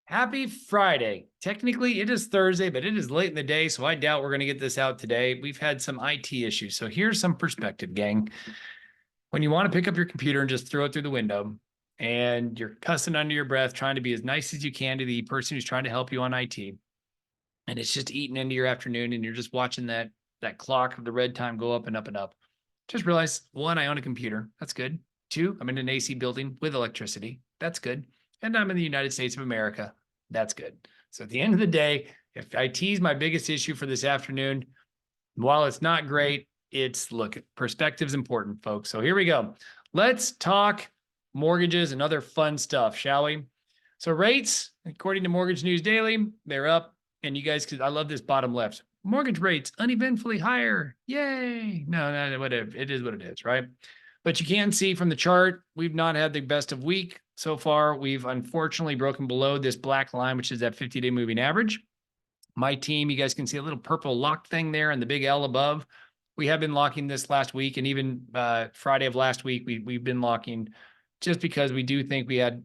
Happy Friday. Technically, it is Thursday, but it is late in the day, so I doubt we're going to get this out today. We've had some IT issues. So here's some perspective, gang. When you want to pick up your computer and just throw it through the window, and you're cussing under your breath, trying to be as nice as you can to the person who's trying to help you on IT, and it's just eating into your afternoon, and you're just watching that clock of the red time go up and up and up. Just realize, one, I own a computer. That's good. Two, I'm in an AC building with electricity. That's good. And I'm in the United States of America. That's good. So at the end of the day, if IT is my biggest issue for this afternoon, while it's not great, look, perspective is important, folks. So here we go. Let's talk mortgages and other fun stuff, shall we? So rates, according to Mortgage News Daily, they're up. And you guys, I love this bottom left. Mortgage rates uneventfully higher. Yay. No, whatever. It is what it is, right? But you can see from the chart, we've not had the best of week so far. We've unfortunately broken below this black line, which is that 50-day moving average. My team, you guys can see a little purple lock thing there and the big L above. We have been locking this last week, and even Friday of last week, we've been locking just because we do think we had,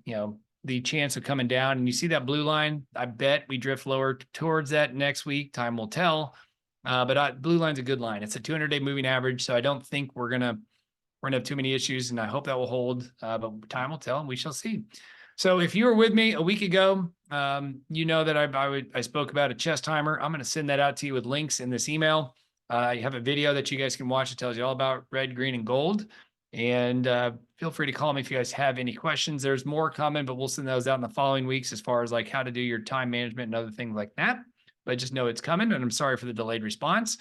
the chance of coming down. And you see that blue line? I bet we drift lower towards that next week. Time will tell. But blue line's a good line. It's a 200-day moving average, so I don't think we're gonna have too many issues, and I hope that will hold. But time will tell, and we shall see. So if you were with me a week ago, you know that I spoke about a chest timer. I'm going to send that out to you with links in this email. You have a video that you guys can watch. It tells you all about red, green, and gold. And feel free to call me if you guys have any questions. There's more coming, but we'll send those out in the following weeks as far as like how to do your time management and other things like that. But just know it's coming, and I'm sorry for the delayed response.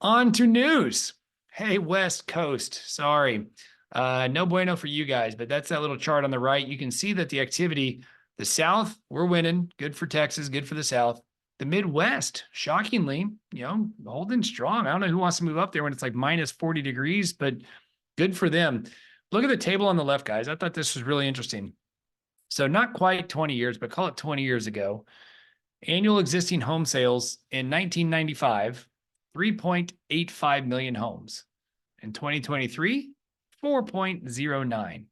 On to news. Hey, West Coast. Sorry. No bueno for you guys, but that's that little chart on the right. You can see that the activity, the South, we're winning. Good for Texas, good for the South. The Midwest, shockingly, holding strong. I don't know who wants to move up there when it's like minus 40 degrees, but good for them. Look at the table on the left, guys. I thought this was really interesting. So not quite 20 years, but call it 20 years ago. Annual existing home sales in 1995, 3.85 million homes. In 2023, 4.09.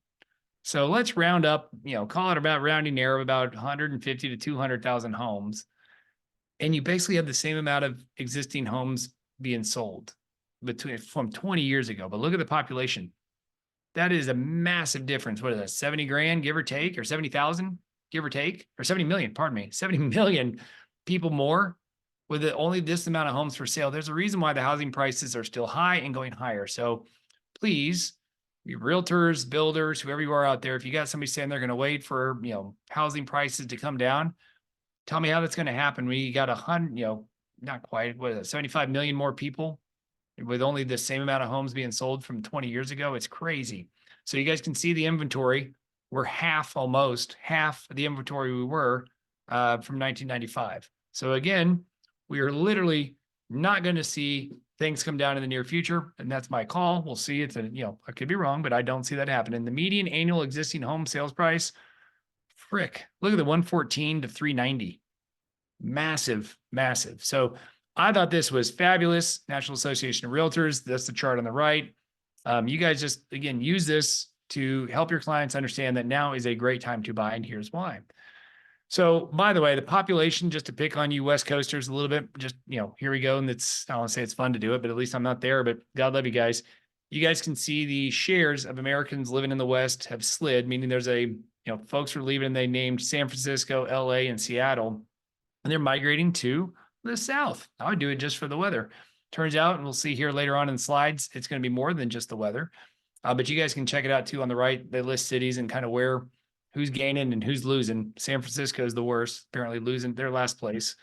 So let's round up, call it about rounding error of about 150 to 200,000 homes. And you basically have the same amount of existing homes being sold from 20 years ago. But look at the population. That is a massive difference. What is that? 70 grand, give or take, or 70,000, give or take, or 70 million, pardon me, 70 million people more with only this amount of homes for sale. There's a reason why the housing prices are still high and going higher. So please, your realtors, builders, whoever you are out there, if you got somebody saying they're going to wait for, housing prices to come down, tell me how that's going to happen. We got 100, not quite, 75 million more people with only the same amount of homes being sold from 20 years ago. It's crazy. So you guys can see the inventory. We're almost half of the inventory we were from 1995. So again, we are literally not going to see things come down in the near future, and that's my call. We'll see. I could be wrong, but I don't see that happening. The median annual existing home sales price, look at the 114 to 390. Massive, massive. So I thought this was fabulous. National Association of Realtors. That's the chart on the right. You guys just, again, use this to help your clients understand that now is a great time to buy, and here's why. So, by the way, the population, just to pick on you West Coasters a little bit, just, here we go. And I don't want to say it's fun to do it, but at least I'm not there, but God love you guys. You guys can see the shares of Americans living in the West have slid, meaning there's folks are leaving and they named San Francisco, LA, and Seattle, and they're migrating to the South. I would do it just for the weather. Turns out, and we'll see here later on in the slides, it's going to be more than just the weather. But you guys can check it out too on the right. They list cities and kind of who's gaining and who's losing. San Francisco is the worst, apparently losing their last place.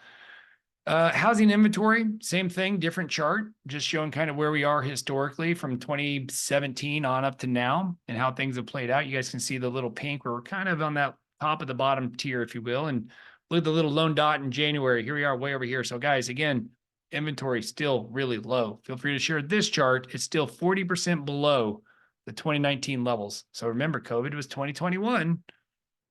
Housing inventory, same thing, different chart, just showing kind of where we are historically from 2017 on up to now and how things have played out. You guys can see the little pink, where we're kind of on that top of the bottom tier, if you will. And look at the little lone dot in January. Here we are way over here. So guys, again, inventory still really low. Feel free to share this chart. It's still 40% below the 2019 levels. So remember, COVID was 2021,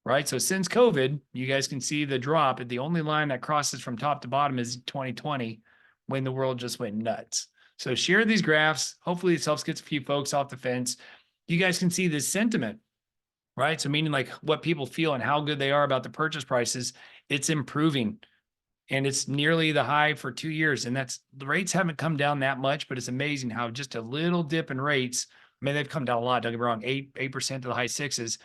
right? So since COVID, you guys can see the drop. The only line that crosses from top to bottom is 2020, when the world just went nuts. So share these graphs. Hopefully this helps get a few folks off the fence. You guys can see the sentiment right? So meaning like what people feel and how good they are about the purchase prices, it's improving. And it's nearly the high for 2 years. And that's the rates haven't come down that much, but it's amazing how just a little dip in rates. I mean, they've come down a lot. Don't get me wrong, 8% to the high sixes,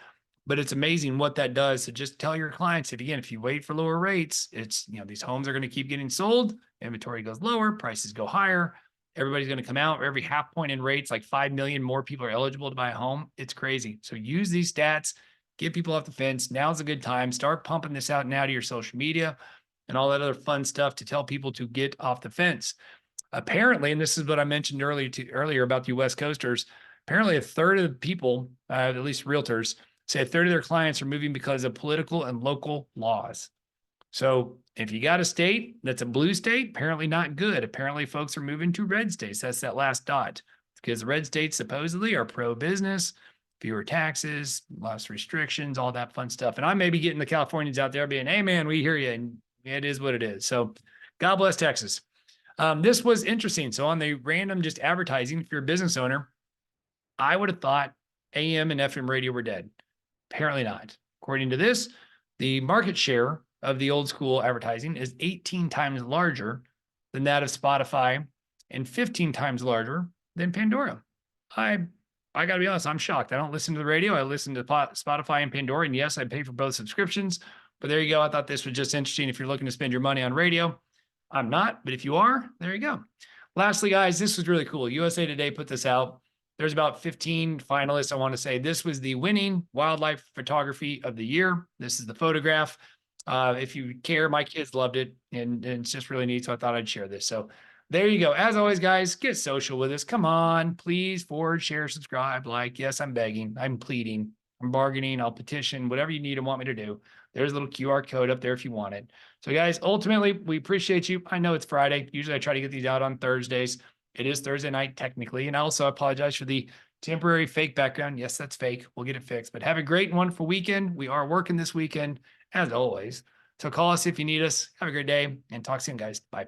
but it's amazing what that does. So just tell your clients that again, if you wait for lower rates, it's, these homes are going to keep getting sold. Inventory goes lower, prices go higher. Everybody's going to come out. Every half point in rates, like 5 million more people are eligible to buy a home. It's crazy. So use these stats, get people off the fence. Now's a good time. Start pumping this out now to your social media and all that other fun stuff to tell people to get off the fence. Apparently, and this is what I mentioned earlier about the West Coasters, apparently a third of the people, at least realtors, say a third of their clients are moving because of political and local laws. So if you got a state that's a blue state, apparently not good. Apparently folks are moving to red states. That's that last dot, because the red states supposedly are pro-business, fewer taxes, less restrictions, all that fun stuff. And I may be getting the Californians out there being, hey man, we hear you. And it is what it is. So God bless Texas. This was interesting. So on the random just advertising, if you're a business owner, I would have thought AM and FM radio were dead. Apparently not. According to this, the market share of the old school advertising is 18 times larger than that of Spotify and 15 times larger than Pandora. I got to be honest, I'm shocked. I don't listen to the radio. I listen to Spotify and Pandora. And yes, I pay for both subscriptions. But there you go. I thought this was just interesting if you're looking to spend your money on radio. I'm not, but if you are, there you go. Lastly, guys, this was really cool. USA Today put this out. There's about 15 finalists. I want to say this was the winning wildlife photography of the year. This is the photograph. If you care, my kids loved it, and it's just really neat. So I thought I'd share this. So there you go. As always, guys, get social with us. Come on, please forward, share, subscribe, like. Yes, I'm begging. I'm pleading. I'm bargaining. I'll petition, whatever you need and want me to do. There's a little QR code up there if you want it. So guys, ultimately, we appreciate you. I know it's Friday. Usually I try to get these out on Thursdays. It is Thursday night technically. And I also apologize for the temporary fake background. Yes, that's fake. We'll get it fixed. But have a great and wonderful weekend. We are working this weekend as always. So call us if you need us. Have a great day and talk soon, guys. Bye.